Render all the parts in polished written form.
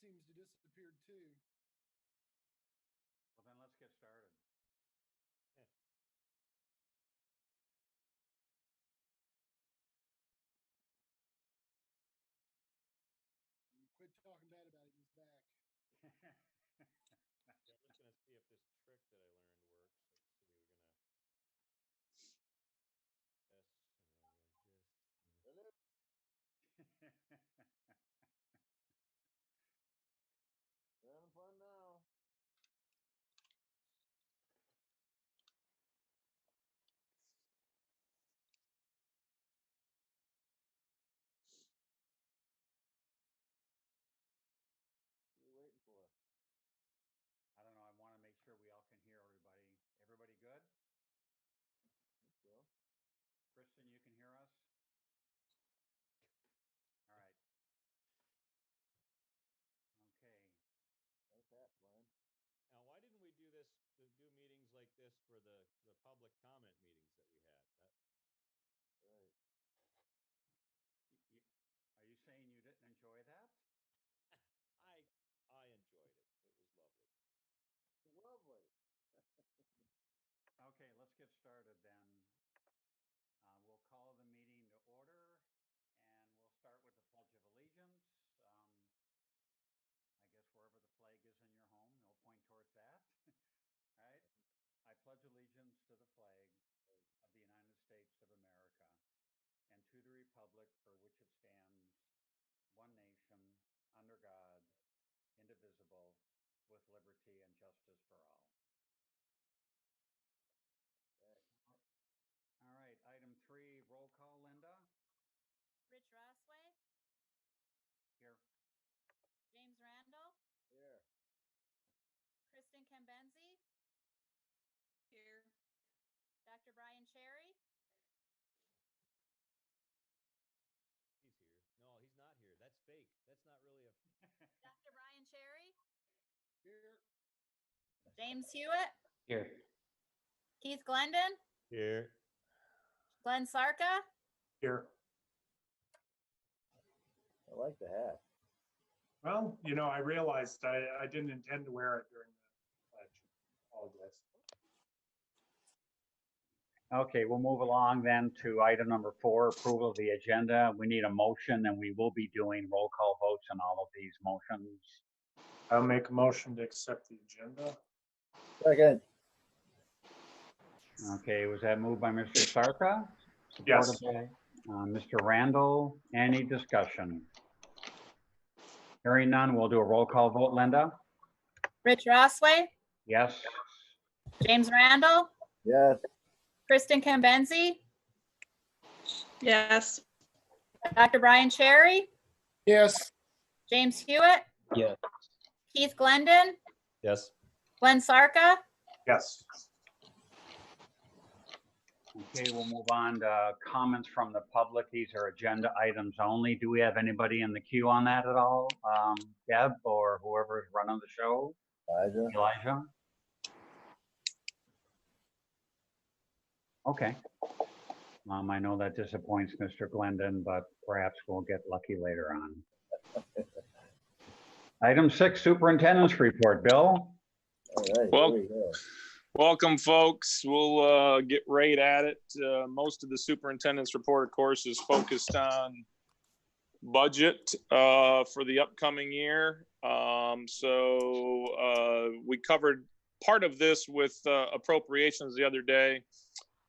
seems to disappear too. Well, then let's get started. Quit talking bad about it. He's back. Yeah, I'm just gonna see if this trick that I learned works. Let's see, we're gonna Having fun now. What are you waiting for? I don't know. I want to make sure we all can hear everybody. Everybody good? Let's go. Kristen, you can hear us? All right. Okay. Nice hat, Brian. Now, why didn't we do this, do meetings like this for the public comment meetings that we had? Right. Are you saying you didn't enjoy that? I enjoyed it. It was lovely. Lovely. Okay, let's get started then. We'll call the meeting to order, and we'll start with the Pledge of Allegiance. I guess wherever the flag is in your home, you'll point towards that. All right. I pledge allegiance to the flag of the United States of America and to the republic for which it stands, one nation, under God, indivisible, with liberty and justice for all. All right, item 3, roll call, Linda. Rich Rossway, Here. James Randall, Here. Kristen Kembenzi, Here. Dr. Brian Cherry, He's here. No, he's not here. That's fake. That's not really a. Dr. Brian Cherry, Here. James Hewitt, Here. Keith Glendon, Here. Glenn Sarka, Here. I like the hat. Well, I realized I didn't intend to wear it during the pledge. Apologize. Okay, we'll move along then to item number 4, approval of the agenda. We need a motion, and we will be doing roll call votes on all of these motions. I'll make a motion to accept the agenda. Second. Okay, was that moved by Mr. Sarka? Yes. Supported by Mr. Randall. Any discussion? Hearing none, we'll do a roll call vote. Linda? Rich Rossway, Yes. James Randall, Yes. Kristen Kembenzi, Yes. Dr. Brian Cherry, Yes. James Hewitt, Yes. Keith Glendon, Yes. Glenn Sarka, Yes. Okay, we'll move on to comments from the public. These are agenda items only. Do we have anybody in the queue on that at all? Deb or whoever is running the show? Elijah? Okay. I know that disappoints Mr. Glendon, but perhaps we'll get lucky later on. Item 6, superintendent's report. Bill? All right. Well, here we go. welcome, folks. We'll get right at it. Most of the superintendent's report, of course, is focused on budget for the upcoming year. So we covered part of this with appropriations the other day.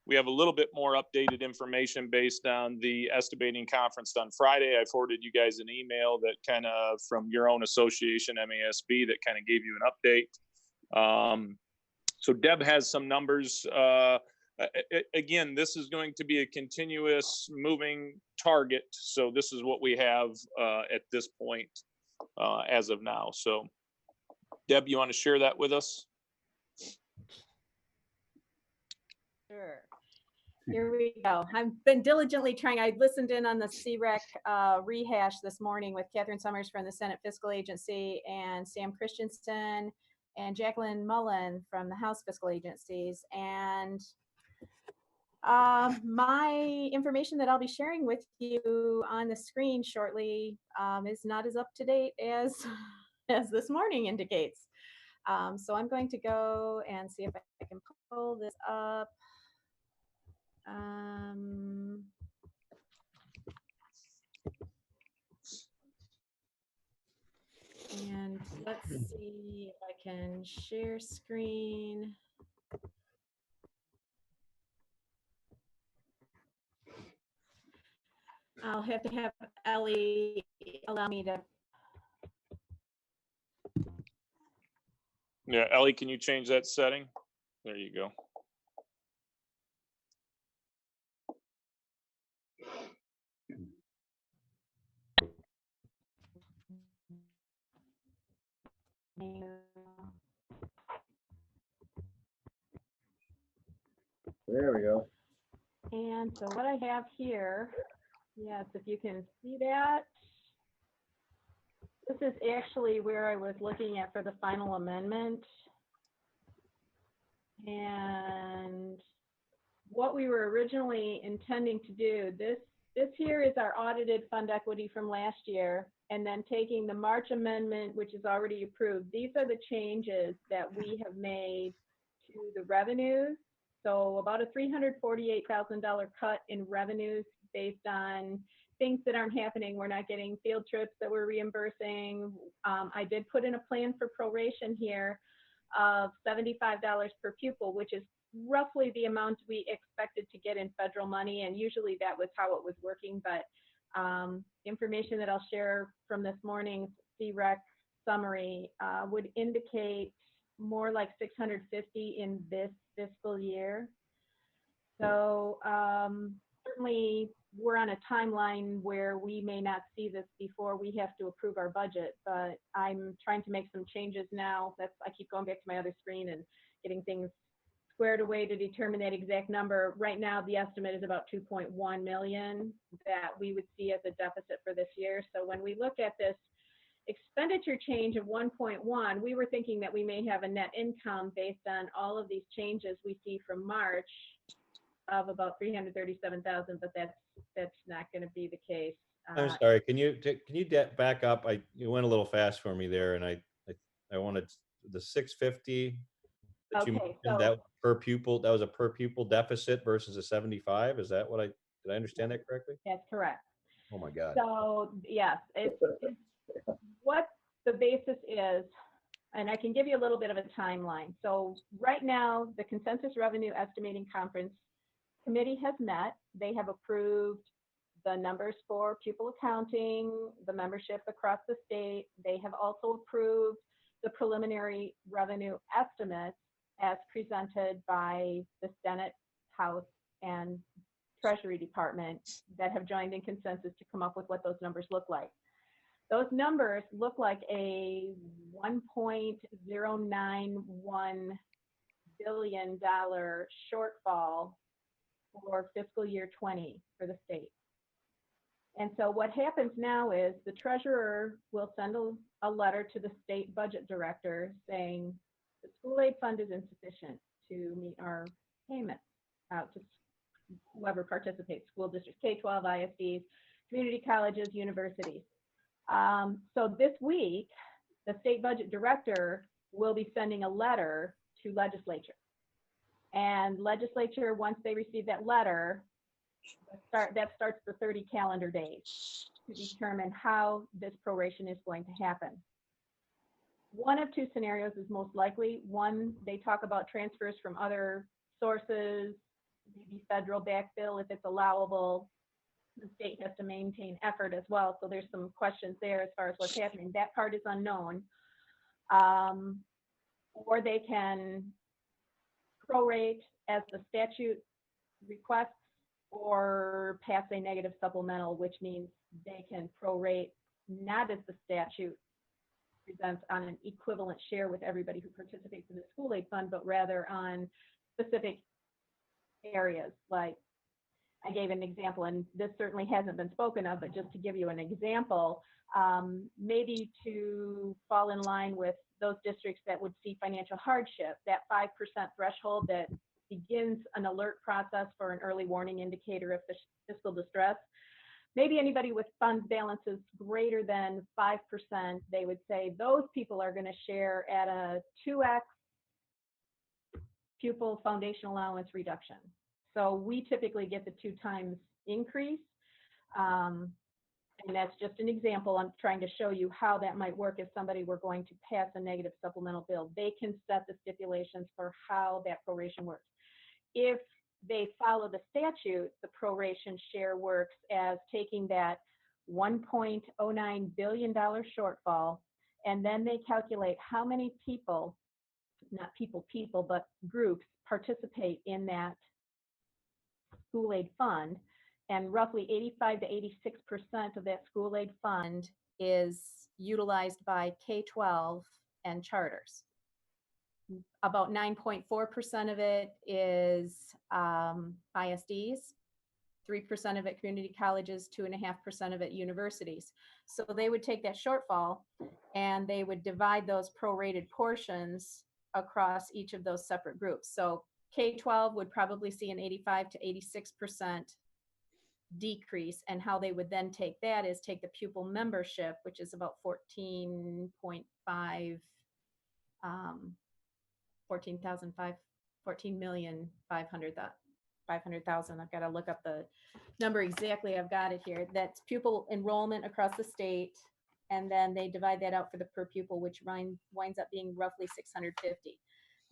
We have a little bit more updated information based on the estimating conference on Friday. I forwarded you guys an email that kind of from your own association, MASB, that kind of gave you an update. So Deb has some numbers. Again, this is going to be a continuous moving target. So this is what we have at this point as of now. So Deb, you want to share that with us? Sure. Here we go. I've been diligently trying. I listened in on the CREC rehash this morning with Catherine Summers from the Senate Fiscal Agency and Sam Christensen and Jacqueline Mullen from the House Fiscal Agencies. And my information that I'll be sharing with you on the screen shortly is not as up to date as as this morning indicates. So I'm going to go and see if I can pull this up. And let's see if I can share screen. I'll have to have Ellie allow me to. Yeah, Ellie, can you change that setting? There you go. There we go. And so what I have here, yes, if you can see that. This is actually where I was looking at for the final amendment. And what we were originally intending to do, this here is our audited fund equity from last year, and then taking the March amendment, which is already approved. These are the changes that we have made to the revenues. So about a $348,000 cut in revenues based on things that aren't happening. We're not getting field trips that we're reimbursing. I did put in a plan for proration here of $75 per pupil, which is roughly the amount we expected to get in federal money. And usually that was how it was working. But information that I'll share from this morning's CREC summary would indicate more like 650 in this fiscal year. So certainly we're on a timeline where we may not see this before we have to approve our budget, but I'm trying to make some changes now. I keep going back to my other screen and getting things squared away to determine that exact number. Right now, the estimate is about 2.1 million that we would see as a deficit for this year. So when we look at this expenditure change of 1.1, we were thinking that we may have a net income based on all of these changes we see from March of about 337,000, but that's not going to be the case. I'm sorry. Can you back up? You went a little fast for me there, and I wanted the 650 that you Okay, mentioned, so that per pupil. That was a per pupil deficit versus a 75. Is that what did I understand that correctly? that's correct. Oh my God. So yes, it's what the basis is, and I can give you a little bit of a timeline. So right now, the Consensus Revenue Estimating Conference Committee has met. They have approved the numbers for pupil accounting, the membership across the state. They have also approved the preliminary revenue estimates as presented by the Senate, House, and Treasury Department that have joined in consensus to come up with what those numbers look like. Those numbers look like a $1.091 billion shortfall for fiscal year 20 for the state. And so what happens now is the treasurer will send a letter to the state budget director saying the school aid fund is insufficient to meet our payments out to whoever participates, school districts, K-12, ISDs, community colleges, universities. So this week, the state budget director will be sending a letter to legislature. And legislature, once they receive that letter, that starts the 30 calendar days to determine how this proration is going to happen. One of two scenarios is most likely. One, they talk about transfers from other sources, maybe federal backfill if it's allowable. The state has to maintain effort as well. So there's some questions there as far as what's happening. That part is unknown. Or they can prorate as the statute requests or pass a negative supplemental, which means they can prorate not as the statute presents on an equivalent share with everybody who participates in the school aid fund, but rather on specific areas. Like I gave an example, and this certainly hasn't been spoken of, but just to give you an example, maybe to fall in line with those districts that would see financial hardship, that 5% threshold that begins an alert process for an early warning indicator of fiscal distress. maybe anybody with funds balances greater than 5%, they would say those people are going to share at a 2x pupil foundation allowance reduction. So we typically get the 2 times increase. And that's just an example. I'm trying to show you how that might work if somebody were going to pass a negative supplemental bill. They can set the stipulations for how that proration works. If they follow the statute, the proration share works as taking that $1.09 billion shortfall, and then they calculate how many people, not people, but groups participate in that school aid fund. And roughly 85 to 86% of that school aid fund is utilized by K-12 and charters. About 9.4% of it is ISDs, 3% of it community colleges, 2.5% of it universities. So they would take that shortfall and they would divide those prorated portions across each of those separate groups. So K-12 would probably see an 85 to 86% decrease, and how they would then take that is take the pupil membership, which is about 14.5 14,500,000. I've got to look up the number exactly. I've got it here. That's pupil enrollment across the state, and then they divide that out for the per pupil, which winds up being roughly 650.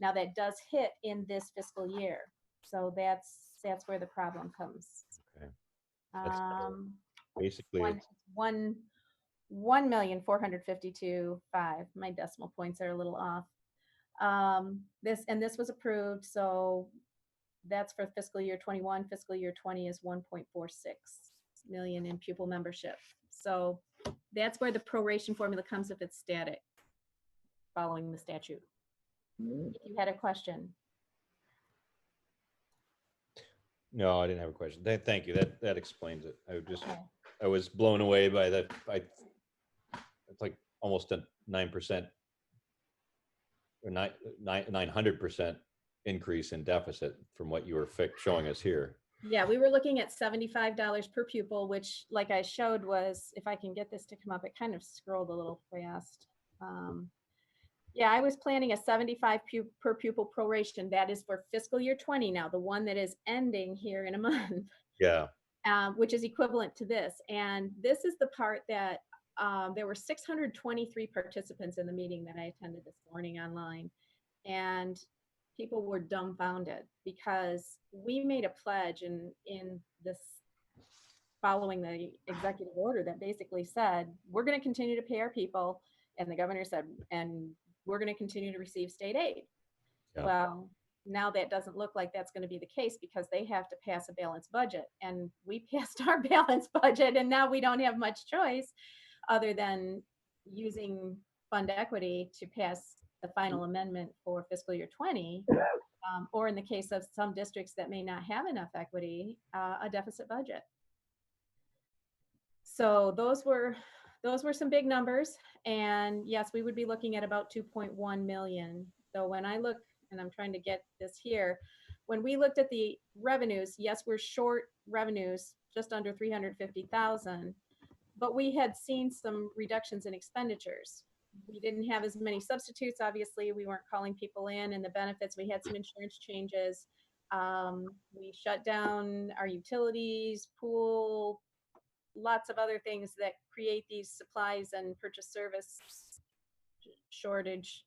Now that does hit in this fiscal year, so that's where the problem comes. Okay. That's basically one 1,452,500. My decimal points are a little off. This was approved, so that's for fiscal year 21. Fiscal year 20 is 1.46 million in pupil membership. So that's where the proration formula comes if it's static, following the statute. If you had a question. No, I didn't have a question. Thank you. That explains it. Okay. I was blown away by that. It's like almost a 9% or 900% increase in deficit from what you were showing us here. Yeah, we were looking at $75 per pupil, which, like I showed, was, if I can get this to come up, it kind of scrolled a little fast. Yeah, I was planning a 75 per pupil proration. That is for fiscal year 20 now, the one that is ending here in a month. Yeah. Which is equivalent to this. And this is the part that there were 623 participants in the meeting that I attended this morning online. And people were dumbfounded because we made a pledge in this, following the executive order, that basically said, we're going to continue to pay our people. And the governor said, and we're going to continue to receive state aid. Yeah. Well, now that doesn't look like that's going to be the case, because they have to pass a balanced budget, and we passed our balanced budget, and now we don't have much choice other than using fund equity to pass the final amendment for fiscal year 20, or in the case of some districts that may not have enough equity, a deficit budget. So those were some big numbers, and yes, we would be looking at about 2.1 million. So when I look, and I'm trying to get this here, when we looked at the revenues, yes, we're short revenues, just under 350,000, but we had seen some reductions in expenditures. We didn't have as many substitutes, obviously. We weren't calling people in, and the benefits, we had some insurance changes. We shut down our utilities, pool, lots of other things that create these supplies and purchase service shortage,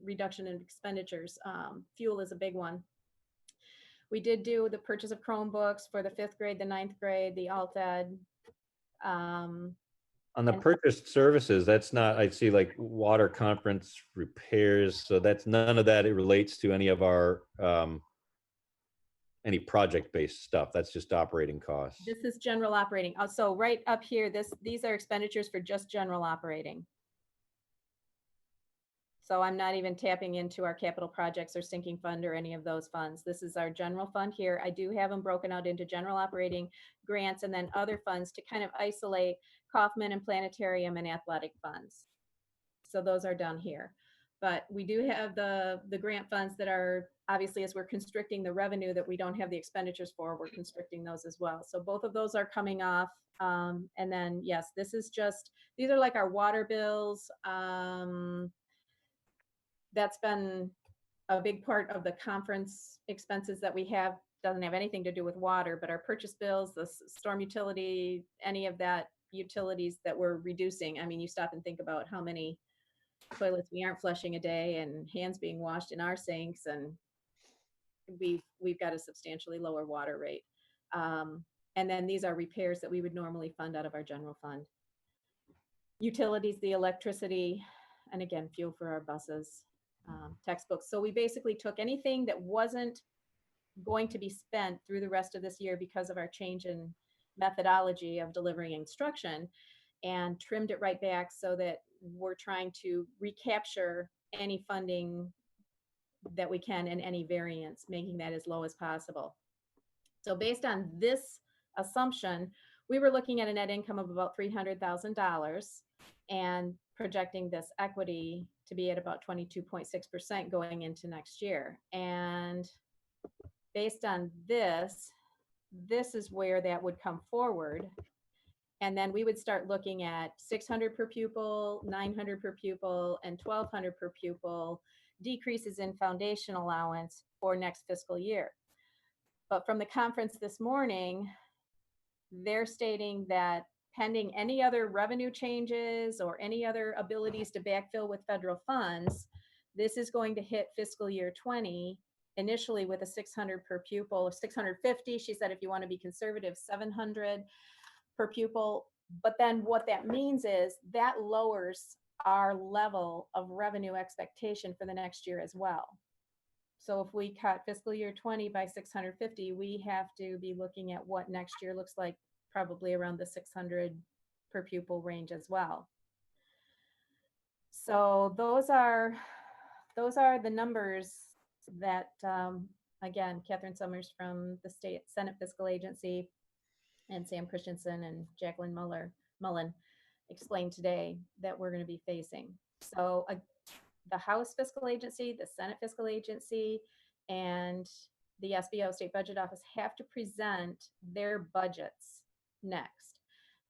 reduction in expenditures. Fuel is a big one. We did do the purchase of Chromebooks for the 5th grade, the 9th grade, the alt ed. On the purchased services, that's not, I see like water conference repairs. So that's none of that. It relates to any of our, any project-based stuff. That's just operating costs. This is general operating. So right up here, these are expenditures for just general operating. So I'm not even tapping into our capital projects or sinking fund or any of those funds. This is our general fund here. I do have them broken out into general operating, grants, and then other funds to kind of isolate Kaufman and planetarium and athletic funds. So those are down here. But we do have the grant funds that are, obviously, as we're constricting the revenue that we don't have the expenditures for, we're constricting those as well. So both of those are coming off. And then, yes, this is just, these are like our water bills. That's been a big part of the conference expenses that we have. Doesn't have anything to do with water, but our purchase bills, the storm utility, any of that utilities that we're reducing. I mean, you stop and think about how many toilets we aren't flushing a day and hands being washed in our sinks, and we've got a substantially lower water rate. And then these are repairs that we would normally fund out of our general fund. Utilities, the electricity, and again, fuel for our buses, textbooks. So we basically took anything that wasn't going to be spent through the rest of this year because of our change in methodology of delivering instruction and trimmed it right back so that we're trying to recapture any funding that we can and any variance, making that as low as possible. So based on this assumption, we were looking at a net income of about $300,000 and projecting this equity to be at about 22.6% going into next year. And based on this, this is where that would come forward. And then we would start looking at 600 per pupil, 900 per pupil, and 1,200 per pupil decreases in foundation allowance for next fiscal year. But from the conference this morning, they're stating that pending any other revenue changes or any other abilities to backfill with federal funds, this is going to hit fiscal year 20 initially with a 600 per pupil, 650. She said if you want to be conservative, 700 per pupil. But then what that means is that lowers our level of revenue expectation for the next year as well. So if we cut fiscal year 20 by 650, we have to be looking at what next year looks like, probably around the 600 per pupil range as well. So those are the numbers that, again, Catherine Summers from the State Senate Fiscal Agency and Sam Christensen and Jacqueline Mullen explained today that we're going to be facing. So the House Fiscal Agency, the Senate Fiscal Agency, and the SBO, State Budget Office, have to present their budgets next.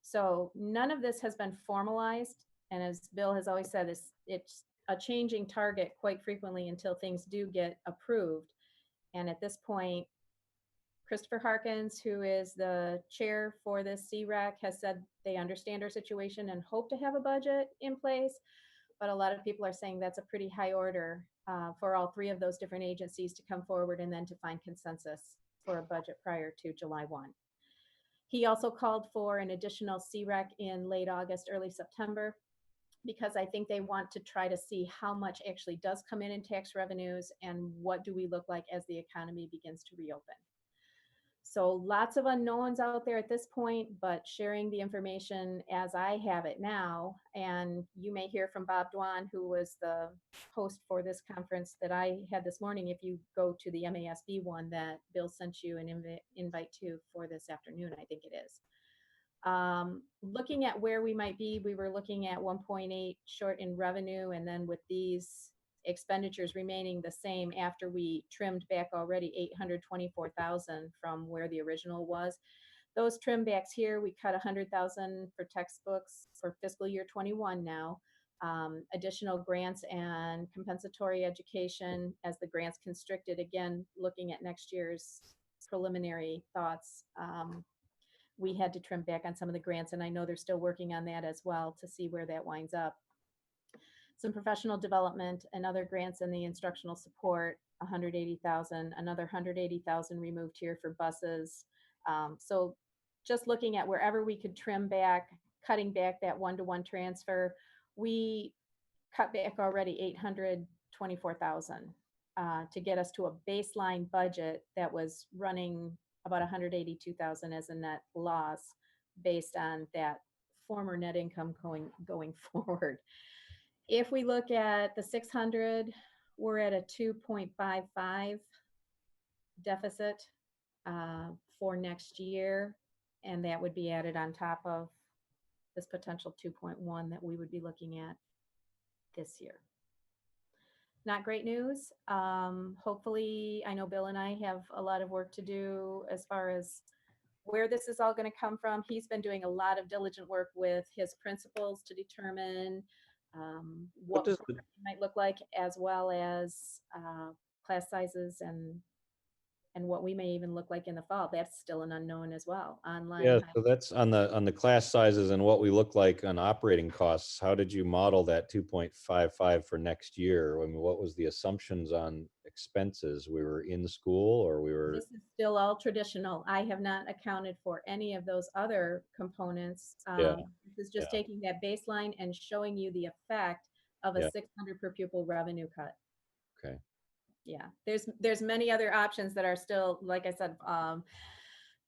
So none of this has been formalized. And as Bill has always said, it's a changing target quite frequently until things do get approved. And at this point, Christopher Harkins, who is the chair for this CREC, has said they understand our situation and hope to have a budget in place. But a lot of people are saying that's a pretty high order for all three of those different agencies to come forward and then to find consensus for a budget prior to July 1. He also called for an additional CREC in late August, early September, because I think they want to try to see how much actually does come in tax revenues and what do we look like as the economy begins to reopen. So lots of unknowns out there at this point, but sharing the information as I have it now. And you may hear from Bob Dwan, who was the host for this conference that I had this morning, if you go to the MASB one that Bill sent you an invite to for this afternoon, I think it is. Looking at where we might be, we were looking at 1.8 short in revenue, and then with these expenditures remaining the same after we trimmed back already 824,000 from where the original was. Those trim backs here, we cut 100,000 for textbooks for fiscal year 21 now. Additional grants and compensatory education as the grants constricted, again, looking at next year's preliminary thoughts. We had to trim back on some of the grants, and I know they're still working on that as well to see where that winds up. Some professional development and other grants in the instructional support, 180,000, another 180,000 removed here for buses. So just looking at wherever we could trim back, cutting back that one-to-one transfer, we cut back already 824,000 to get us to a baseline budget that was running about 182,000 as a net loss based on that former net income going forward. If we look at the 600, we're at a 2.55 deficit for next year, and that would be added on top of this potential 2.1 that we would be looking at this year. not great news. Hopefully, I know Bill and I have a lot of work to do as far as where this is all going to come from. He's been doing a lot of diligent work with his principals to determine what does it might look like, as well as class sizes and what we may even look like in the fall. That's still an unknown as well. Online. Yeah, so that's on the class sizes and what we look like on operating costs. How did you model that 2.55 for next year? I mean, what was the assumptions on expenses? We were in school or we were, This is still all traditional. I have not accounted for any of those other components. Yeah. This is just Yeah. taking that baseline and showing you the effect of a Yeah. 600 per pupil revenue cut. okay. Yeah, there's many other options that are still, like I said,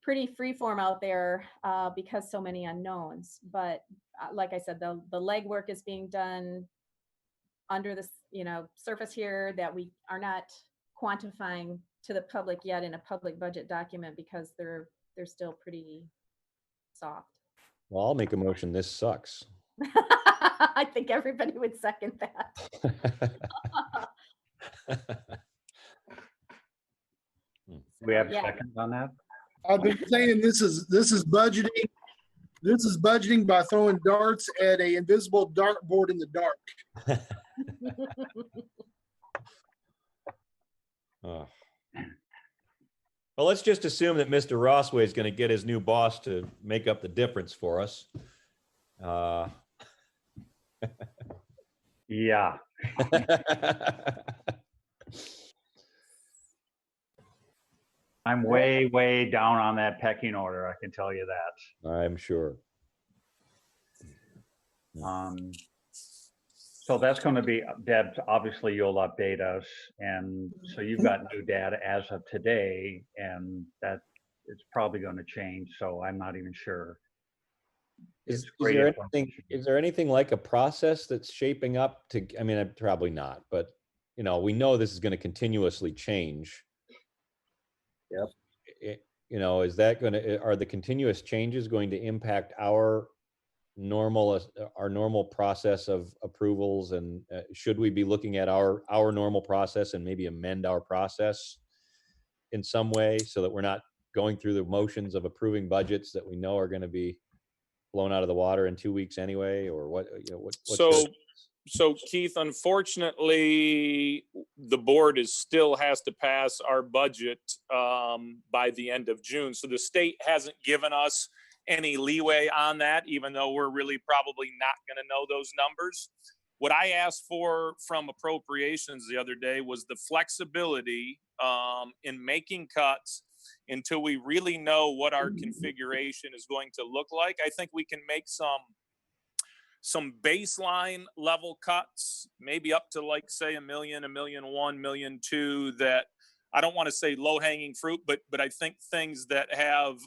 pretty freeform out there because so many unknowns. But like I said, the legwork is being done under the surface here that we are not quantifying to the public yet in a public budget document because they're still pretty soft. Well, I'll make a motion. This sucks. I think everybody would second that. Do we have Yeah. seconds on that? I've been saying this is budgeting. This is budgeting by throwing darts at a invisible dartboard in the dark. Oh. Well, let's just assume that Mr. Rossway is going to get his new boss to make up the difference for us. Yeah. I'm way down on that pecking order, I can tell you that. I'm sure. So that's going to be, Deb, obviously you'll update us. And so you've got new data as of today, and that it's probably going to change. So I'm not even sure. Is It's great there information. anything, is there anything like a process that's shaping up to, I mean, probably not, but we know this is going to continuously change. Yep. Is that going to, are the continuous changes going to impact our normal process of approvals? And should we be looking at our normal process and maybe amend our process in some way so that we're not going through the motions of approving budgets that we know are going to be blown out of the water in 2 weeks anyway, or what, So Keith, unfortunately, the board still has to pass our budget by the end of June. So the state hasn't given us any leeway on that, even though we're really probably not going to know those numbers. What I asked for from appropriations the other day was the flexibility in making cuts until we really know what our configuration is going to look like. I think we can make some baseline level cuts, maybe up to like say $1 million, $1.1 million, $1.2 million, that I don't want to say low hanging fruit, but I think things that have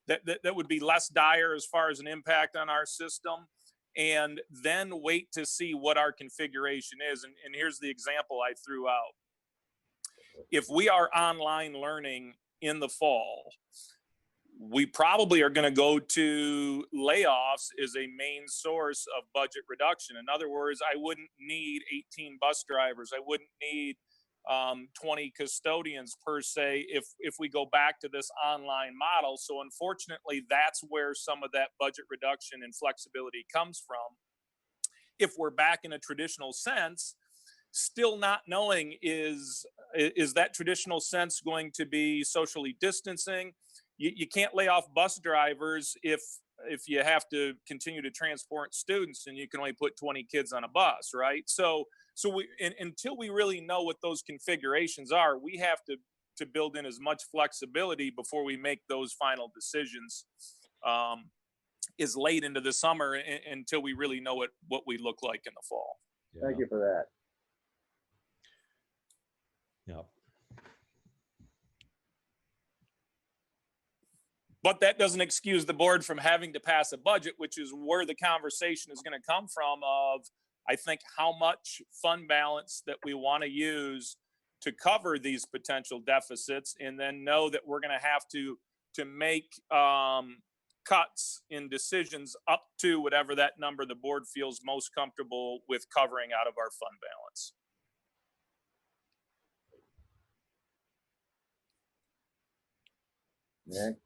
that would be less dire as far as an impact on our system, and then wait to see what our configuration is. And here's the example I threw out. If we are online learning in the fall, we probably are going to go to layoffs as a main source of budget reduction. In other words, I wouldn't need 18 bus drivers. I wouldn't need 20 custodians per se if we go back to this online model. So unfortunately, that's where some of that budget reduction and flexibility comes from. If we're back in a traditional sense, still not knowing is that traditional sense going to be socially distancing? You can't lay off bus drivers if you have to continue to transport students and you can only put 20 kids on a bus, right? So until we really know what those configurations are, we have to build in as much flexibility before we make those final decisions is late into the summer until we really know what we look like in the fall. Thank you for that. Yeah. But that doesn't excuse the board from having to pass a budget, which is where the conversation is going to come from of, I think, how much fund balance that we want to use to cover these potential deficits, and then know that we're going to have to make cuts in decisions up to whatever that number the board feels most comfortable with covering out of our fund balance. Nick?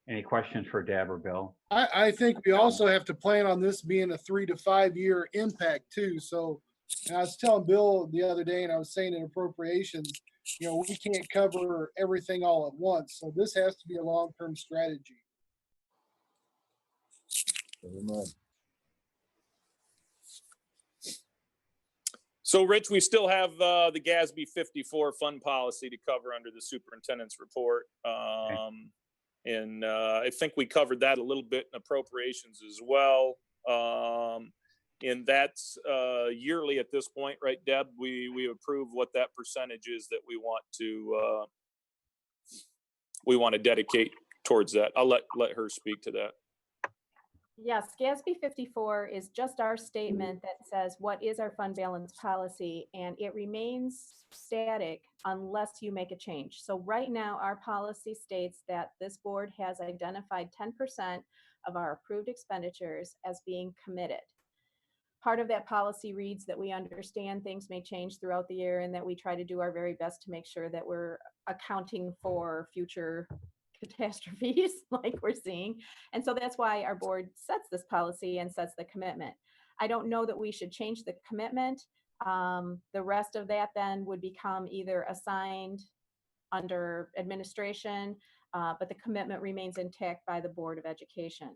Any questions for Deb or Bill? I think we also have to plan on this being a 3 to 5 year impact too. So and I was telling Bill the other day, and I was saying in appropriations, we can't cover everything all at once. So this has to be a long-term strategy. Very much. So Rich, we still have the GASB 54 fund policy to cover under the superintendent's report. And I think we covered that a little bit in appropriations as well. And that's yearly at this point, right, Deb? We approve what that percentage is that we want to dedicate towards that. I'll let her speak to that. Yes, GASB 54 is just our statement that says what is our fund balance policy, and it remains static unless you make a change. So right now, our policy states that this board has identified 10% of our approved expenditures as being committed. Part of that policy reads that we understand things may change throughout the year and that we try to do our very best to make sure that we're accounting for future catastrophes like we're seeing. And so that's why our board sets this policy and sets the commitment. I don't know that we should change the commitment. The rest of that then would become either assigned under administration, but the commitment remains intact by the Board of Education.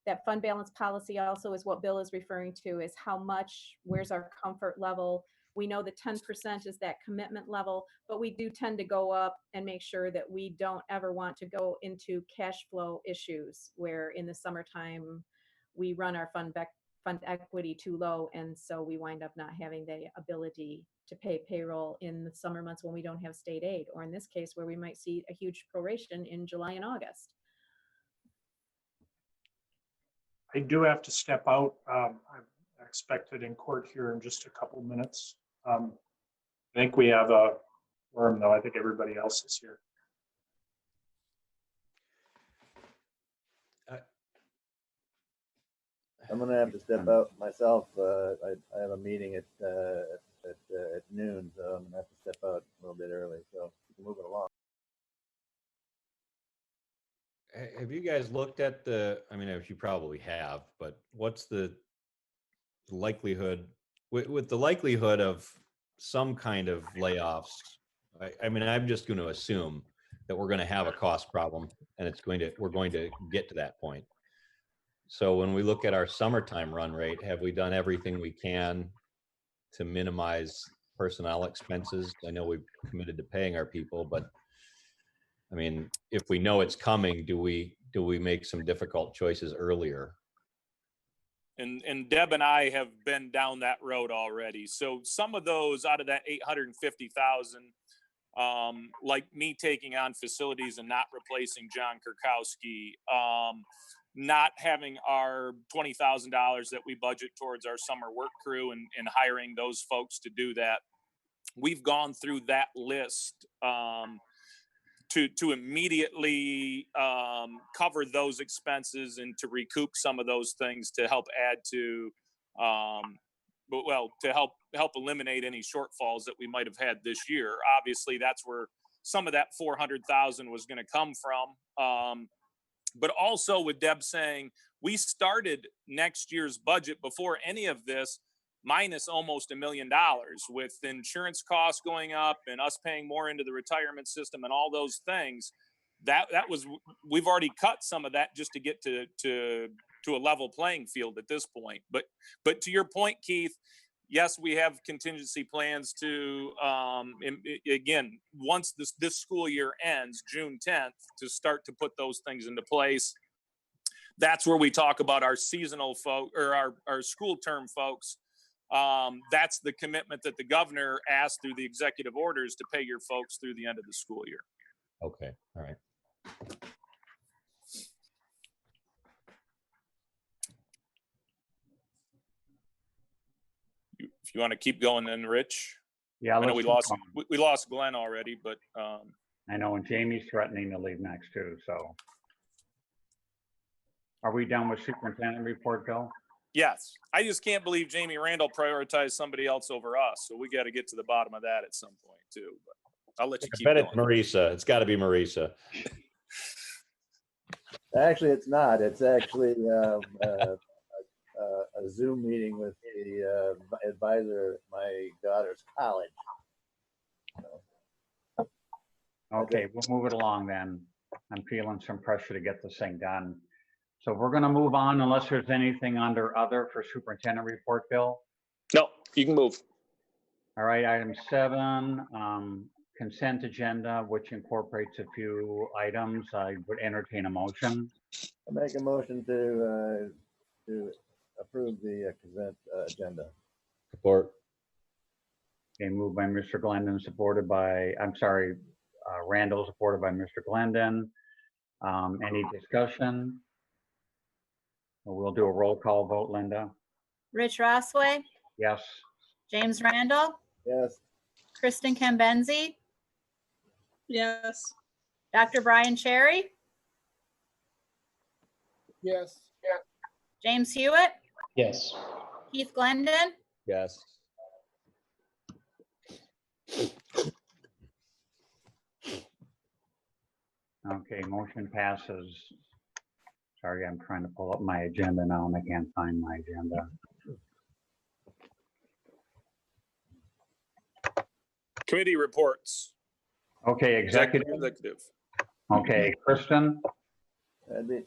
That fund balance policy also is what Bill is referring to, is how much, where's our comfort level. We know that 10% is that commitment level, but we do tend to go up and make sure that we don't ever want to go into cash flow issues where in the summertime we run our fund equity too low, and so we wind up not having the ability to pay payroll in the summer months when we don't have state aid, or in this case where we might see a huge proration in July and August. I do have to step out. I'm expected in court here in just a couple minutes. I think we have a quorum, though. I think everybody else is here. I'm gonna have to step out myself. I have a meeting at noon, so I'm gonna have to step out a little bit early. So we can move it along. Have you guys looked at I mean, you probably have, but what's the likelihood, with the likelihood of some kind of layoffs? I mean, I'm just going to assume that we're going to have a cost problem and we're going to get to that point. So when we look at our summertime run rate, have we done everything we can to minimize personnel expenses? I know we've committed to paying our people, but I mean, if we know it's coming, do we make some difficult choices earlier? And Deb and I have been down that road already. So some of those out of that 850,000, like me taking on facilities and not replacing John Kurkowski, not having our $20,000 that we budget towards our summer work crew and hiring those folks to do that. We've gone through that list to immediately cover those expenses and to recoup some of those things to help add to, to help eliminate any shortfalls that we might have had this year. Obviously, that's where some of that 400,000 was going to come from. But also with Deb saying, we started next year's budget before any of this minus almost $1 million, with insurance costs going up and us paying more into the retirement system and all those things. We've already cut some of that just to get to a level playing field at this point. But to your point, Keith, yes, we have contingency plans to, again, once this school year ends, June 10th, to start to put those things into place. That's where we talk about our seasonal folk or our school term folks. That's the commitment that the governor asked through the executive orders to pay your folks through the end of the school year. Okay. All right. If you want to keep going then, Rich. Yeah, I know let's we lost Glenn already, but I know, and Jamie's threatening to leave next too, so. Are we done with superintendent report, Bill? yes, I just can't believe Jamie Randall prioritized somebody else over us. So we got to get to the bottom of that at some point too. But. I'll let you I keep bet it's going. Marisa. It's got to be Marisa. Actually, it's not. It's actually a Zoom meeting with the advisor at my daughter's college. Okay, we'll move it along then. I'm feeling some pressure to get this thing done. So we're gonna move on unless there's anything under other for superintendent report, Bill. No, you can move. All right, item 7, consent agenda, which incorporates a few items. I would entertain a motion. I make a motion to approve the consent agenda. Support. Okay, moved by Mr. Glendon, supported by, I'm sorry, Randall, supported by Mr. Glendon. Any discussion? We'll do a roll call vote, Linda. Rich Rossway, Yes. James Randall, Yes. Kristen Kembenzi, Yes. Dr. Brian Cherry, Yes. James Hewitt, Yes. Keith Glendon, Yes. Okay, motion passes. Sorry, I'm trying to pull up my agenda now and I can't find my agenda. Committee reports. Okay, executive. Okay, Kristen.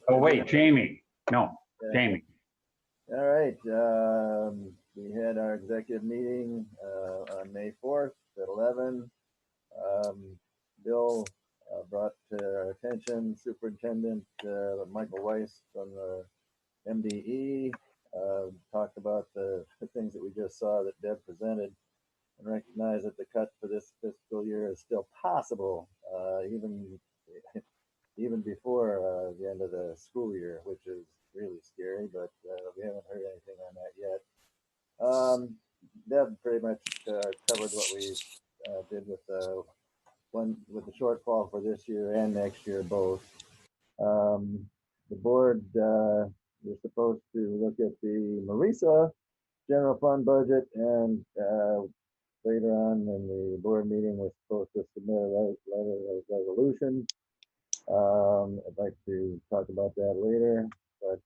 Oh, wait, Jamie. No, Jamie. All right. We had our executive meeting on May 4th at 11. Bill brought to our attention Superintendent Michael Weiss from the MDE, talked about the things that we just saw that Deb presented, and recognized that the cut for this fiscal year is still possible, even before the end of the school year, which is really scary, but we haven't heard anything on that yet. Deb pretty much covered what we did with the shortfall for this year and next year both. The board was supposed to look at the Marisa general fund budget, and later on in the board meeting was supposed to submit a letter of resolution. I'd like to talk about that later, but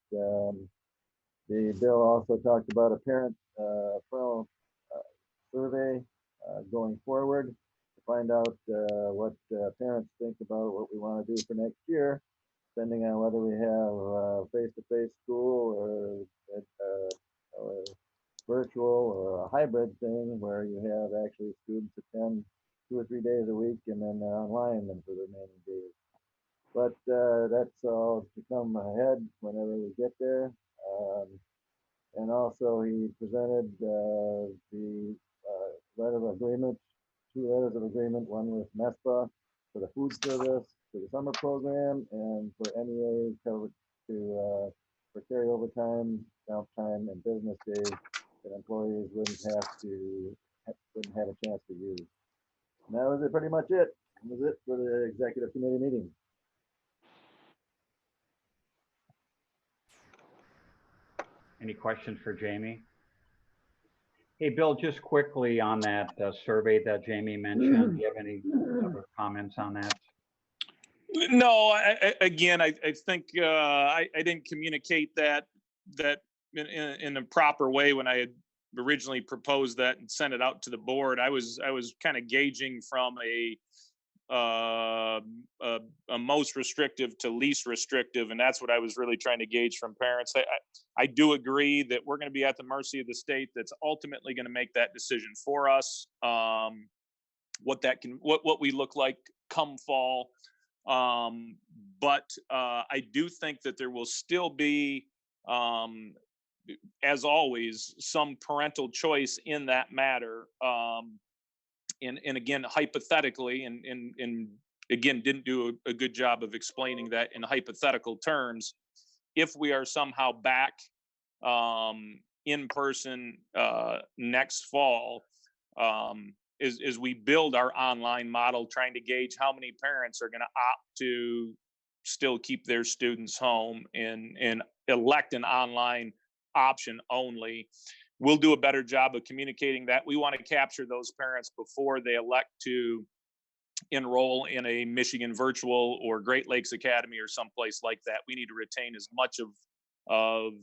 the bill also talked about a parent referral survey going forward to find out what parents think about what we want to do for next year, depending on whether we have face-to-face school or virtual or a hybrid thing where you have actually students attend 2 or 3 days a week and then they're online then for the remaining days. But that's all to come ahead whenever we get there. And also he presented the letter of agreement, 2 letters of agreement, one with MESPA for the food service, for the summer program, and for NEA covered for carryover time, downtime, and business days that employees wouldn't have a chance to use. And that was pretty much it. That was it for the executive committee meeting. Any questions for Jamie? Hey, Bill, just quickly on that survey that Jamie mentioned, do you have any other comments on that? No, again, I think I didn't communicate that in a proper way when I had originally proposed that and sent it out to the board. I was kind of gauging from a most restrictive to least restrictive, and that's what I was really trying to gauge from parents. I do agree that we're going to be at the mercy of the state that's ultimately going to make that decision for us. What we look like come fall. But I do think that there will still be, as always, some parental choice in that matter. And again, hypothetically, and again, didn't do a good job of explaining that in hypothetical terms. If we are somehow back in person next fall, as we build our online model, trying to gauge how many parents are going to opt to still keep their students home and elect an online option only. We'll do a better job of communicating that. We want to capture those parents before they elect to enroll in a Michigan Virtual or Great Lakes Academy or someplace like that. We need to retain as much of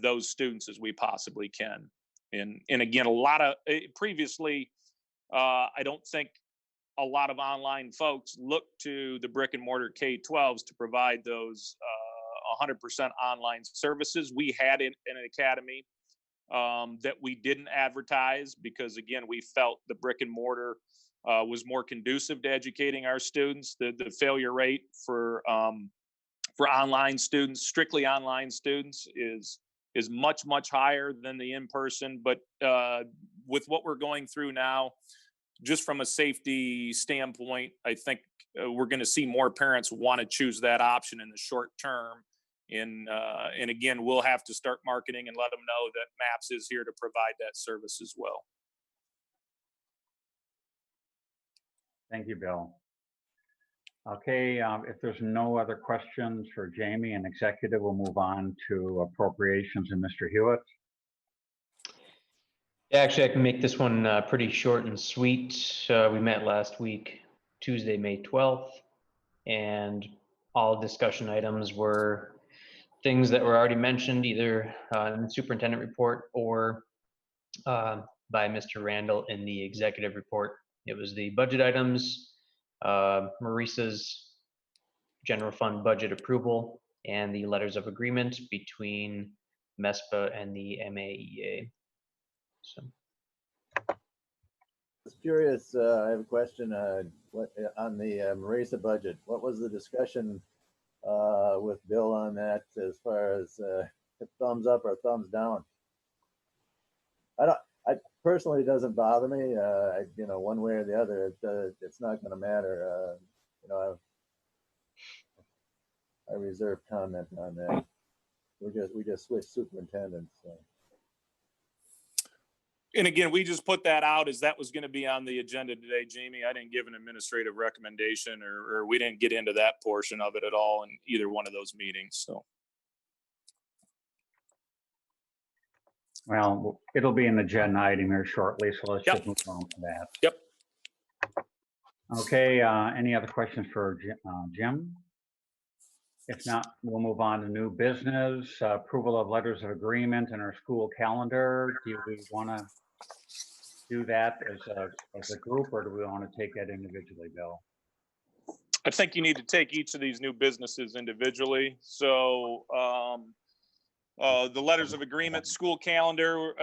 those students as we possibly can. And again, a lot of previously, I don't think a lot of online folks look to the brick and mortar K-12s to provide those 100% online services. We had an academy that we didn't advertise because, again, we felt the brick and mortar was more conducive to educating our students. The failure rate for online students, strictly online students, is much higher than the in-person. But with what we're going through now, just from a safety standpoint, I think we're going to see more parents want to choose that option in the short term. And again, we'll have to start marketing and let them know that MAPS is here to provide that service as well. Thank you, Bill. Okay, if there's no other questions for Jamie and executive, we'll move on to appropriations and Mr. Hewitt. Yeah, actually, I can make this one pretty short and sweet. We met last week, Tuesday, May 12th, and all discussion items were things that were already mentioned either in the superintendent report or by Mr. Randall in the executive report. It was the budget items, Marisa's general fund budget approval, and the letters of agreement between MESPA and the MAEA. So, Just curious, I have a question. What on the Marisa budget? What was the discussion with Bill on that as far as thumbs up or thumbs down? I personally, it doesn't bother me. One way or the other, it's not going to matter. I reserve comment on that. We just switched superintendents. So. And again, we just put that out as that was going to be on the agenda today, Jamie. I didn't give an administrative recommendation or we didn't get into that portion of it at all in either one of those meetings. So. Well, it'll be an agenda item here shortly, so let's just move on to that. Yep. Okay, any other questions for Jim? If not, we'll move on to new business, approval of letters of agreement in our school calendar. Do we want to do that as a group, or do we want to take that individually, Bill? I think you need to take each of these new businesses individually. So the letters of agreement, school calendar,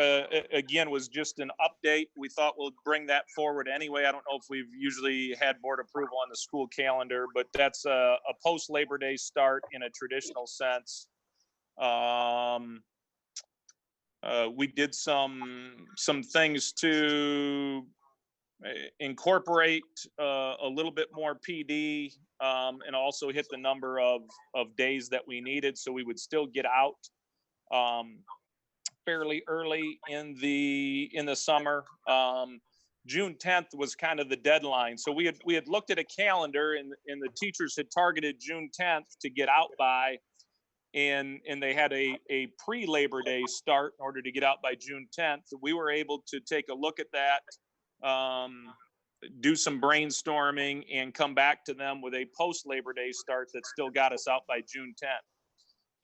again, was just an update. We thought we'll bring that forward anyway. I don't know if we've usually had board approval on the school calendar, but that's a post-Labor Day start in a traditional sense. We did some things to incorporate a little bit more PD and also hit the number of days that we needed, so we would still get out fairly early in the summer. June 10th was kind of the deadline. So we had looked at a calendar and the teachers had targeted June 10th to get out by, and they had a pre-Labor Day start in order to get out by June 10th. We were able to take a look at that, do some brainstorming and come back to them with a post-Labor Day start that still got us out by June 10th.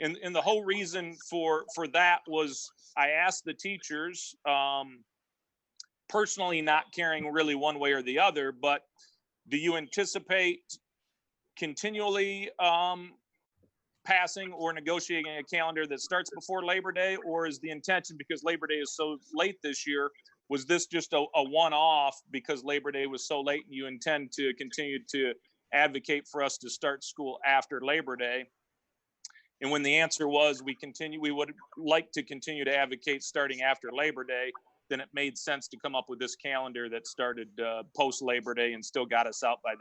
And the whole reason for that was I asked the teachers, personally not caring really one way or the other, but do you anticipate continually passing or negotiating a calendar that starts before Labor Day, or is the intention, because Labor Day is so late this year, was this just a one-off because Labor Day was so late and you intend to continue to advocate for us to start school after Labor Day? And when the answer was we would like to continue to advocate starting after Labor Day, then it made sense to come up with this calendar that started post Labor Day and still got us out by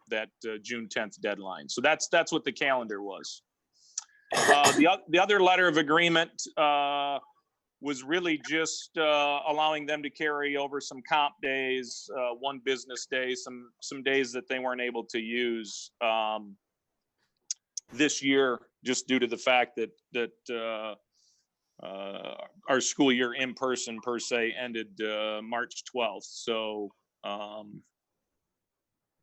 that June 10th deadline. So that's what the calendar was. The other letter of agreement was really just allowing them to carry over some comp days, one business day, some days that they weren't able to use this year, just due to the fact that our school year in person per se ended March 12th. So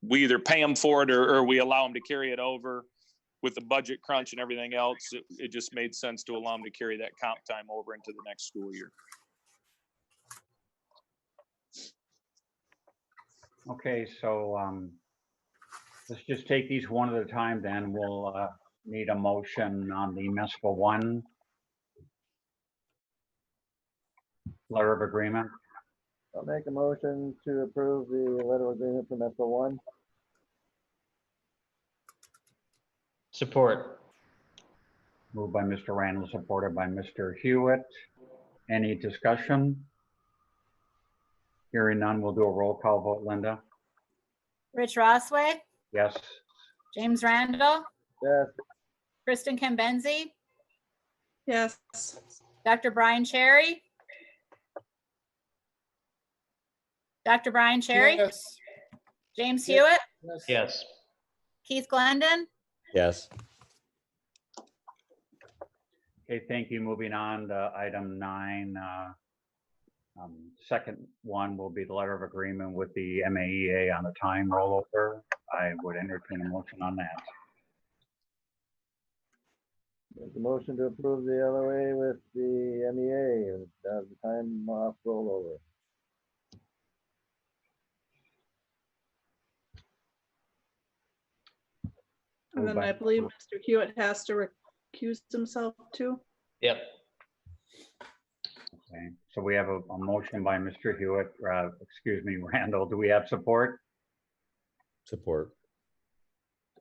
we either pay them for it or we allow them to carry it over. With the budget crunch and everything else, it just made sense to allow them to carry that comp time over into the next school year. Okay, so let's just take these one at a time then. We'll need a motion on the MESPA 1 letter of agreement. I'll make a motion to approve the letter of agreement for MESPA 1. Support. Moved by Mr. Randall, supported by Mr. Hewitt. Any discussion? Hearing none, we'll do a roll call vote. Linda? Rich Rossway, Yes. James Randall, Yes. Kristen Kembenzi, Yes. Dr. Brian Cherry. Dr. Brian Cherry, Yes. James Yes. Hewitt, Yes. Yes. Keith Glendon, Yes. Okay, thank you. Moving on to item 9. Second one will be the letter of agreement with the MAEA on the time rollover. I would entertain a motion on that. Make a motion to approve the LOA with the MEA and the time off rollover. And then I believe Mr. Hewitt has to recuse himself too. Yep. Okay, so we have a motion by Mr. Hewitt, excuse me, Randall. Do we have support? Support.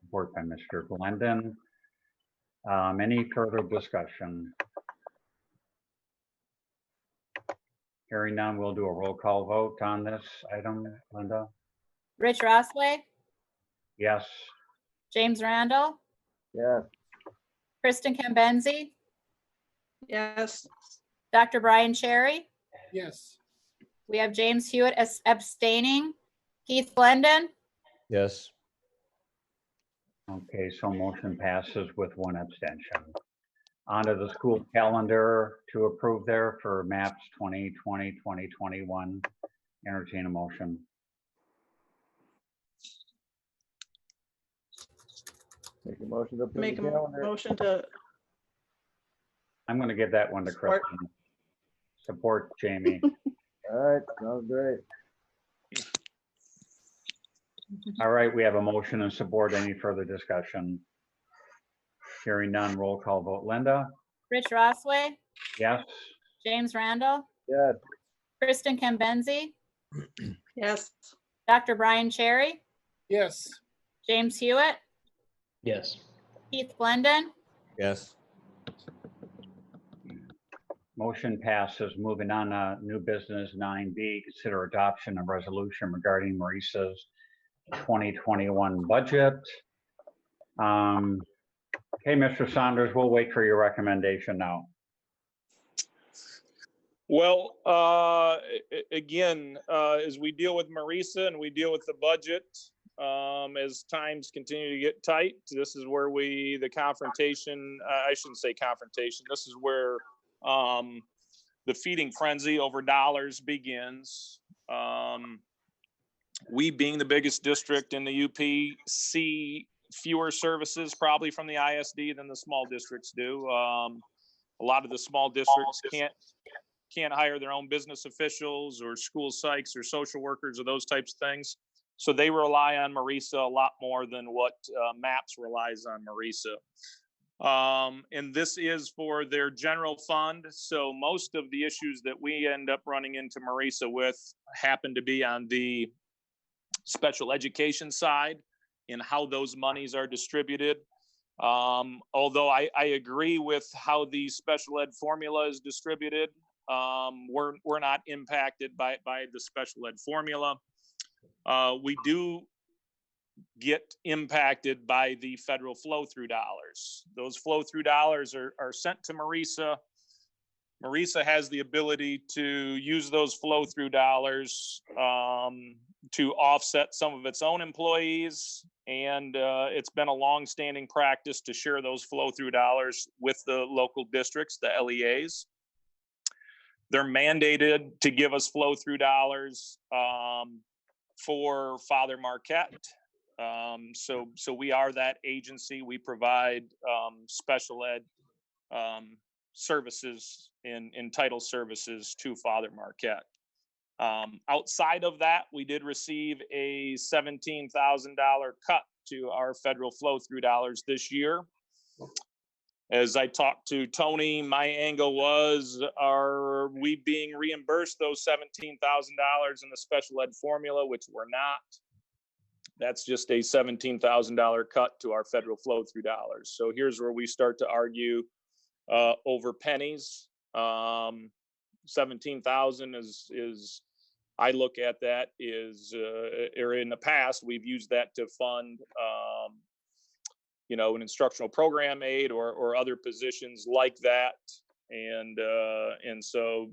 Support by Mr. Glendon. Any further discussion? Hearing none, we'll do a roll call vote on this item. Linda? Rich Rossway, Yes. James Randall, Yes. Kristen Kembenzi, Yes. Dr. Brian Cherry. Yes. We have James Hewitt as abstaining. Keith Glendon, Yes. Okay, so motion passes with 1 abstention. On to the school calendar to approve there for MAPS 2020, 2021. Entertain a motion. Make a motion to approve Make the a calendar. motion to, I'm going to give that one to Support. Kristen. Support, Jamie. All right, sounds great. All right, we have a motion and support. Any further discussion? Hearing none, roll call vote. Linda? Rich Rossway, Yes. James Randall, Yes. Kristen Kembenzi, yes. Dr. Brian Cherry, Yes. James Hewitt, Yes. Keith Glendon, Yes. Motion passes. Moving on to new business 9B, consider adoption of resolution regarding Marissa's 2021 budget. Okay, Mr. Saunders, we'll wait for your recommendation now. Well, again, as we deal with Marissa and we deal with the budget, as times continue to get tight, this is where the confrontation, I shouldn't say confrontation, this is where the feeding frenzy over dollars begins. We being the biggest district in the UP see fewer services probably from the ISD than the small districts do. A lot of the small districts can't hire their own business officials or school psychs or social workers or those types of things. So they rely on Marissa a lot more than what MAPS relies on Marissa. And this is for their general fund. So most of the issues that we end up running into Marissa with happen to be on the special education side and how those monies are distributed. Although I agree with how the special ed formula is distributed, we're not impacted by the special ed formula. We do get impacted by the federal flow-through dollars. Those flow-through dollars are sent to Marissa. Marissa has the ability to use those flow-through dollars to offset some of its own employees. And it's been a long-standing practice to share those flow-through dollars with the local districts, the LEAs. They're mandated to give us flow-through dollars for Father Marquette So we are that agency. We provide special ed services in title services to Father Marquette. Outside of that, we did receive a $17,000 cut to our federal flow-through dollars this year. As I talked to Tony, my angle was, are we being reimbursed those $17,000 in the special ed formula, which we're not. That's just a $17,000 cut to our federal flow-through dollars. So here's where we start to argue over pennies. 17,000 is, I look at that is, or in the past, we've used that to fund, an instructional program aid or other positions like that. And so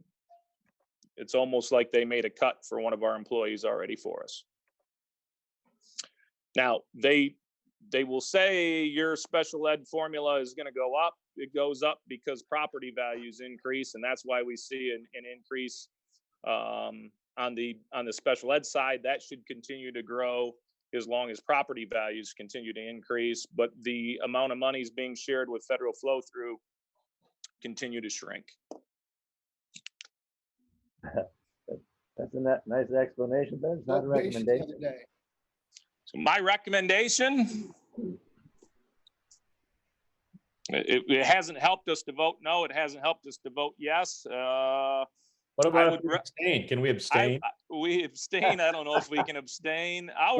it's almost like they made a cut for one of our employees already for us. Now, they will say your special ed formula is going to go up. It goes up because property values increase, and that's why we see an increase on the special ed side. That should continue to grow as long as property values continue to increase. But the amount of money is being shared with federal flow through continue to shrink. That's a nice explanation, but it's not a recommendation. So my recommendation, it hasn't helped us to vote no. It hasn't helped us to vote yes. What about if we abstain? Can we abstain? We abstain. I don't know if we can abstain. I'll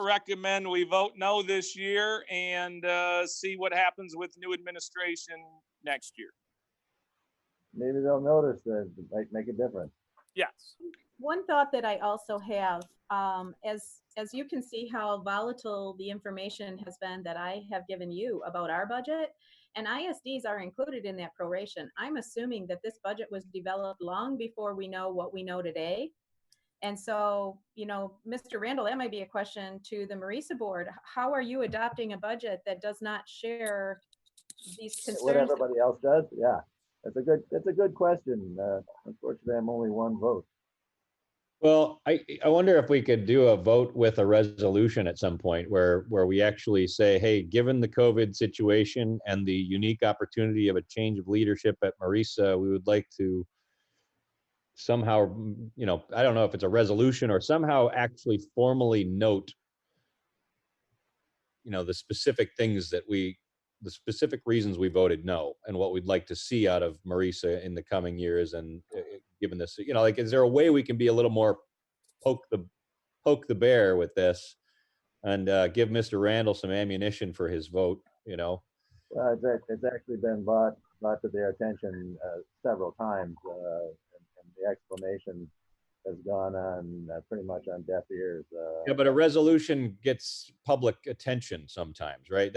recommend we vote no this year and see what happens with new administration next year. Maybe they'll notice that it might make a difference. Yes. One thought that I also have, as you can see how volatile the information has been that I have given you about our budget, and ISDs are included in that proration. I'm assuming that this budget was developed long before we know what we know today. And so, Mr. Randall, that might be a question to the Marisa board. How are you adopting a budget that does not share these concerns? What everybody else does? Yeah, that's a good question. Unfortunately, I'm only one vote. Well, I wonder if we could do a vote with a resolution at some point where we actually say, hey, given the COVID situation and the unique opportunity of a change of leadership at Marisa, we would like to somehow, I don't know if it's a resolution or somehow actually formally note, the specific things the specific reasons we voted no and what we'd like to see out of Marisa in the coming years. And given this, is there a way we can be a little more poke the bear with this and give Mr. Randall some ammunition for his vote, Well, it's actually been brought to their attention several times, and the explanation has gone on pretty much on deaf ears. Yeah, but a resolution gets public attention sometimes, right?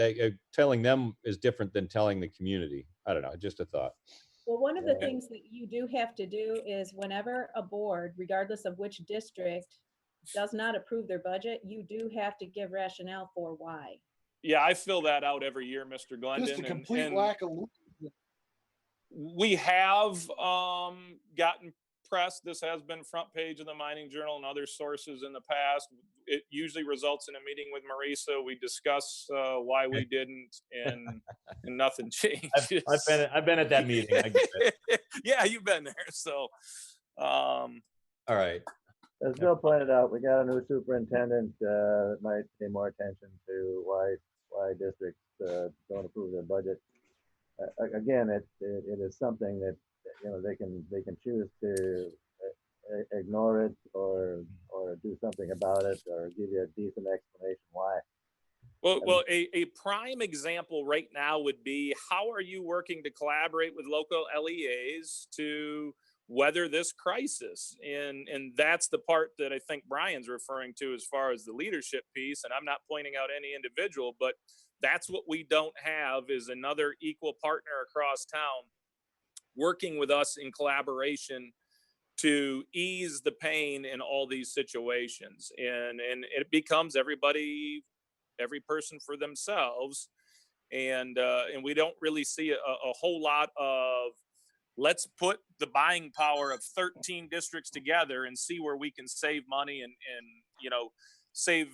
Telling them is different than telling the community. I don't know, just a thought. Well, one of the things that you do have to do is whenever a board, regardless of which district, does not approve their budget, you do have to give rationale for why. Yeah, I fill that out every year, Mr. Glendon. Just a complete lack of. We have gotten press. This has been front page of the Mining Journal and other sources in the past. It usually results in a meeting with Marisa. We discuss why we didn't, and nothing changed. I've been at that meeting. I get it. Yeah, you've been there. So, all right. As Bill pointed out, we got a new superintendent that might pay more attention to why districts don't approve their budget. Again, it is something that they can choose to ignore it or do something about it or give you a decent explanation why. Well, a prime example right now would be, how are you working to collaborate with local LEAs to weather this crisis? And that's the part that I think Brian's referring to as far as the leadership piece. And I'm not pointing out any individual, but that's what we don't have, is another equal partner across town working with us in collaboration to ease the pain in all these situations. And it becomes every person for themselves. And we don't really see a whole lot of, let's put the buying power of 13 districts together and see where we can save money and save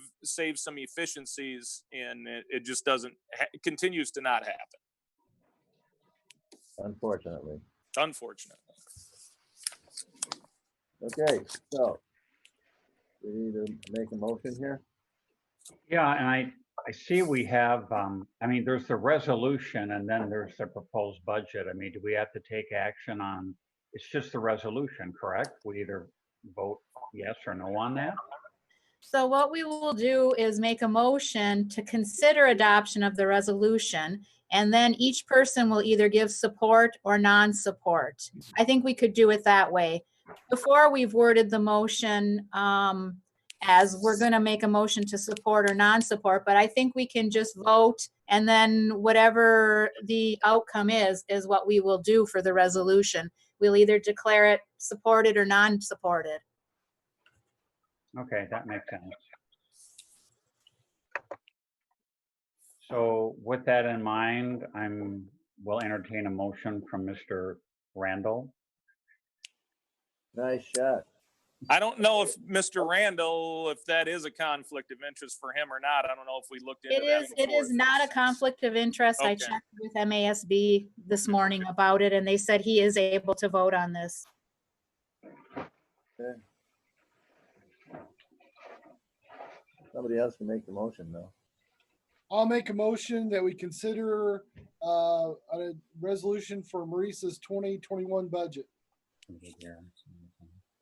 some efficiencies, and it just doesn't, it continues to not happen, Unfortunately. unfortunately. Okay, so we need to make a motion here. Yeah, and I see we have, I mean, there's the resolution and then there's the proposed budget. I mean, do we have to take action on, it's just the resolution, correct? We either vote yes or no on that? So what we will do is make a motion to consider adoption of the resolution, and then each person will either give support or non-support. I think we could do it that way. Before, we've worded the motion as we're going to make a motion to support or non-support, but I think we can just vote, and then whatever the outcome is what we will do for the resolution. We'll either declare it supported or non-supported. Okay, that makes sense. So with that in mind, will entertain a motion from Mr. Randall. Nice shot. I don't know if Mr. Randall, if that is a conflict of interest for him or not. I don't know if we looked into that. It is not a conflict of interest. I Okay. checked with MASB this morning about it, and they said he is able to vote on this. Okay. Somebody else can make the motion though. I'll make a motion that we consider a resolution for Maurice's 2021 budget.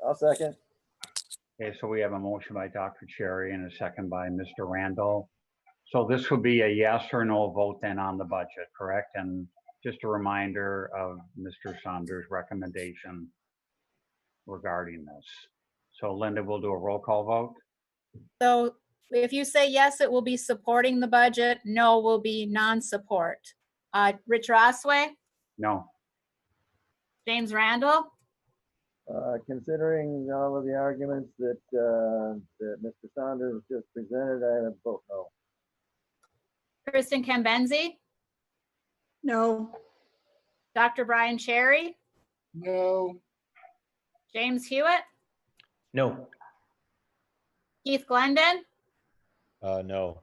I'll second. Okay, so we have a motion by Dr. Cherry and a second by Mr. Randall. So this would be a yes or no vote then on the budget, correct? And just a reminder of Mr. Saunders' recommendation regarding this. So Linda will do a roll call vote. So if you say yes, it will be supporting the budget. No will be non-support. Rich Rossway, No. James Randall, Considering all of the arguments that Mr. Saunders just presented, I vote no. Kristen Kambenzi, No. Dr. Brian Cherry, No, James Hewitt, No. Keith Glendon. No.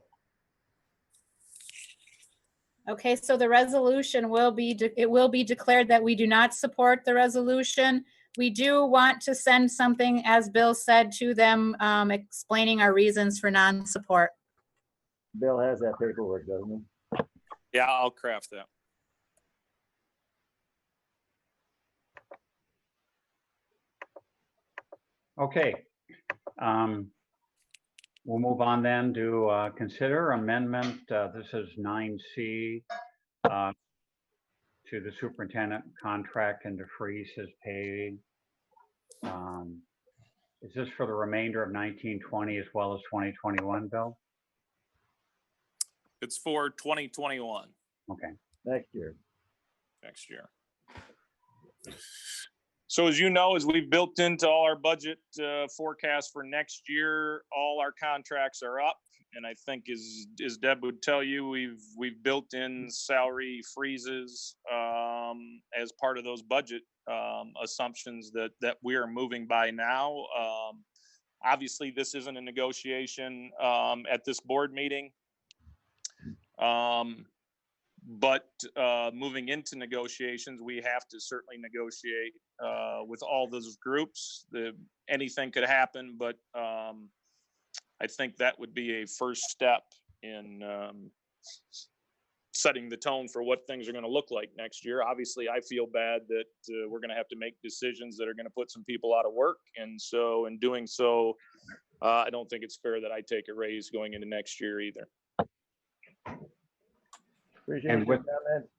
Okay, so the resolution will be, it will be declared that we do not support the resolution. We do want to send something, as Bill said, to them explaining our reasons for non-support. Bill has that paperwork, doesn't he? Yeah, I'll craft that. Okay. We'll move on then to consider amendment. This is 9C to the superintendent contract and to freeze his pay. Is this for the remainder of 1920 as well as 2021, Bill? It's for 2021, Okay. Next year. next year. So as you know, as we've built into all our budget forecast for next year, all our contracts are up. And I think as Deb would tell you, we've built in salary freezes as part of those budget assumptions that we are moving by now. Obviously, this isn't a negotiation at this board meeting. But moving into negotiations, we have to certainly negotiate with all those groups. Anything could happen, but I think that would be a first step in setting the tone for what things are going to look like next year. Obviously, I feel bad that we're going to have to make decisions that are going to put some people out of work. And so in doing so, I don't think it's fair that I take a raise going into next year either. Appreciate And your with- comment.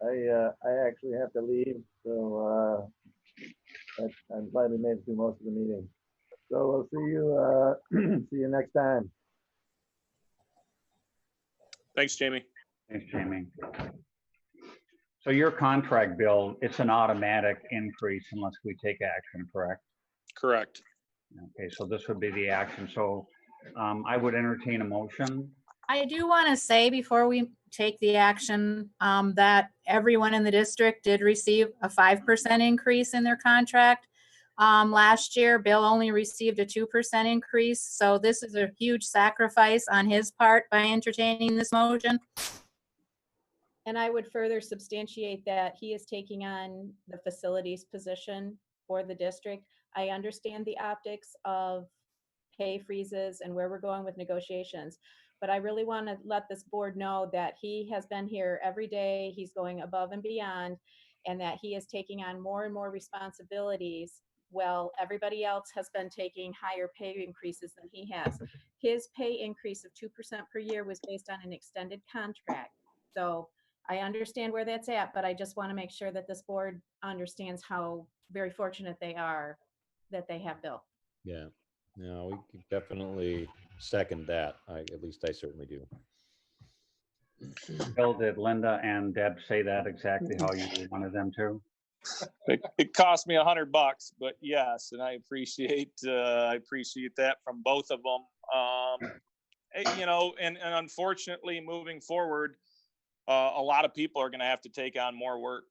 I actually have to leave, so I'm glad we made it through most of the meeting. So we'll see you see you next time. Thanks, Jamie. Thanks, Jamie. So your contract, Bill, it's an automatic increase unless we take action, correct? Correct. Okay, so this would be the action. So I would entertain a motion. I do want to say before we take the action that everyone in the district did receive a 5% increase in their contract. Last year, Bill only received a 2% increase, so this is a huge sacrifice on his part by entertaining this motion. And I would further substantiate that he is taking on the facilities position for the district. I understand the optics of pay freezes and where we're going with negotiations, but I really want to let this board know that he has been here every day. He's going above and beyond, and that he is taking on more and more responsibilities. Well, everybody else has been taking higher pay increases than he has. His pay increase of 2% per year was based on an extended contract. So I understand where that's at, but I just want to make sure that this board understands how very fortunate they are that they have Bill. Yeah, no, we could definitely second that. At least I certainly do. Bill, did Linda and Deb say that exactly how you wanted them to? It cost me $100, but yes, and I appreciate that from both of them. You know, and unfortunately, moving forward, a lot of people are going to have to take on more work.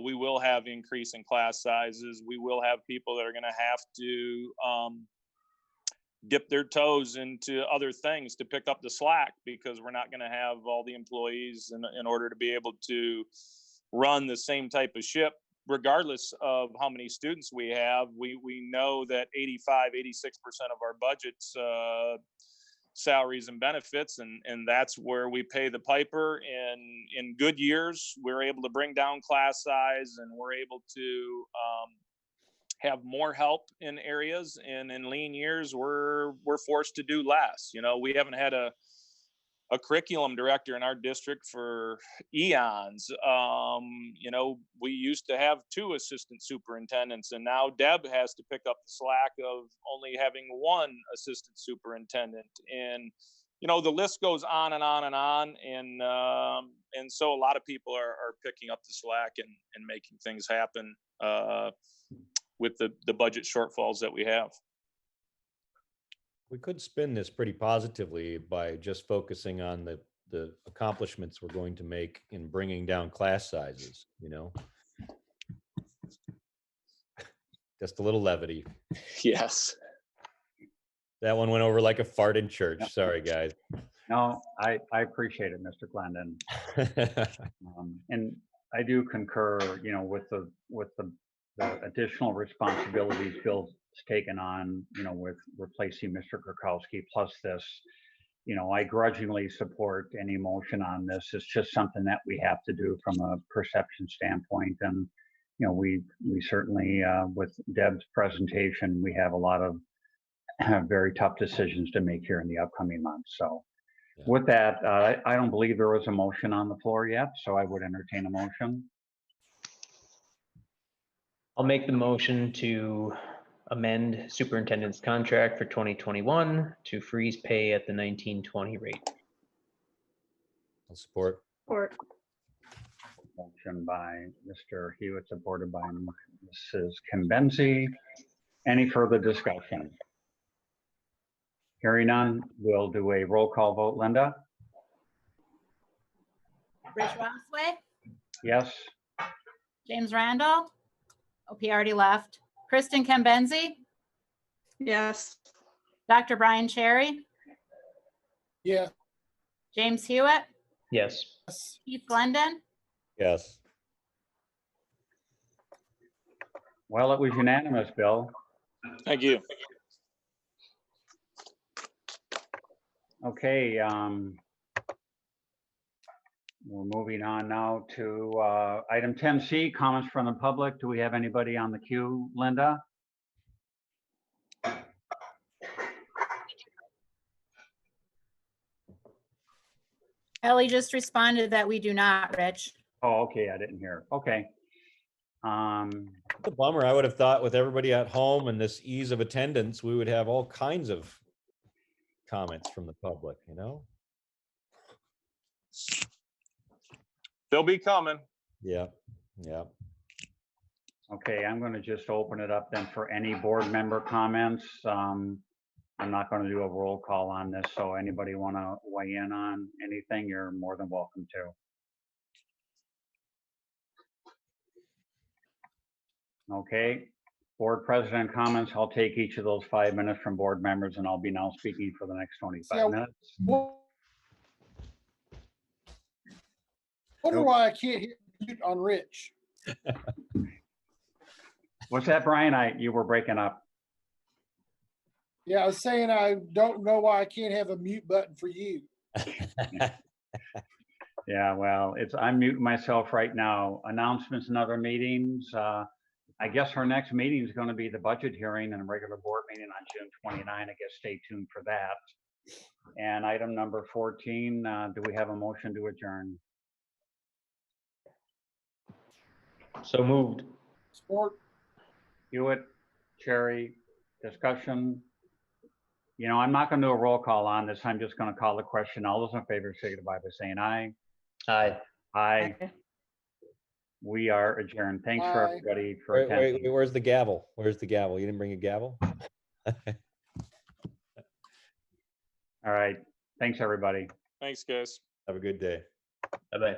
We will have increase in class sizes. We will have people that are going to have to dip their toes into other things to pick up the slack, because we're not going to have all the employees in order to be able to run the same type of ship, regardless of how many students we have. We know that 86% of our budget's salaries and benefits, and that's where we pay the piper. In good years, we're able to bring down class size, and we're able to have more help in areas, and in lean years we're forced to do less. You know, we haven't had a curriculum director in our district for eons. You know, we used to have 2 assistant superintendents, and now Deb has to pick up the slack of only having 1 assistant superintendent. And, you know, the list goes on and on and on. And so a lot of people are picking up the slack and making things happen with the budget shortfalls that we have. We could spin this pretty positively by just focusing on the accomplishments we're going to make in bringing down class sizes, you know? Just a little levity. Yes. That one went over like a fart in church. Sorry, guys. No, I appreciate it, Mr. Glendon. And I do concur, you know, with the additional responsibilities Bill's taken on, you know, with replacing Mr. Krakowski, plus this, you know, I grudgingly support any motion on this. It's just something that we have to do from a perception standpoint. And, you know, we certainly, with Deb's presentation, we have a lot of very tough decisions to make here in the upcoming months. So Yeah. with that, I don't believe there was a motion on the floor yet, so I would entertain a motion. I'll make the motion to amend superintendent's contract for 2021 to freeze pay at the 1920 rate. I'll support. Support. Motion by Mr. Hewitt, supported by Mrs. Kimbenzi. Any further discussion? Hearing none, we'll do a roll call vote. Linda? Rich Rossway, Yes? James Randall. Oh, he already left. Kristen Kembenzi, Yes. Dr. Brian Cherry, Yeah. James Hewitt, Yes. Keith Glendon, Yes. Well, it was unanimous, Bill. Thank you. Okay, we're moving on now to item 10C, comments from the public. Do we have anybody on the queue, Linda? Ellie just responded that we do not, Rich. Oh, okay, I didn't hear. Okay. It's a bummer. I would have thought with everybody at home and this ease of attendance, we would have all kinds of comments from the public, you know? They'll be coming. Yeah, yeah. Okay, I'm going to just open it up then for any board member comments. I'm not going to do a roll call on this, so anybody want to weigh in on anything, you're more than welcome to. Okay, Board president comments, I'll take each of those 5 minutes from board members and I'll be now speaking for the next 25 minutes. Wonder Nope. why I can't hear mute on Rich. What's that, Brian? You were breaking up. Yeah, I was saying I don't know why I can't have a mute button for you. Yeah, well, I'm muting myself right now. Announcements and other meetings. I guess our next meeting is going to be the budget hearing and a regular board meeting on June 29. I guess stay tuned for that. And item number 14, do we have a motion to adjourn? So moved. Sport. Hewitt, Cherry, discussion. You know, I'm not going to do a roll call on this. I'm just going to call the question. All those in favor signify by saying aye. Aye. Aye. We are adjourned. Thanks for Aye. everybody for Wait, attending. wait, where's the gavel? Where's the gavel? You didn't bring a gavel? All right. Thanks, everybody. Thanks, guys. Have a good day. Bye-bye.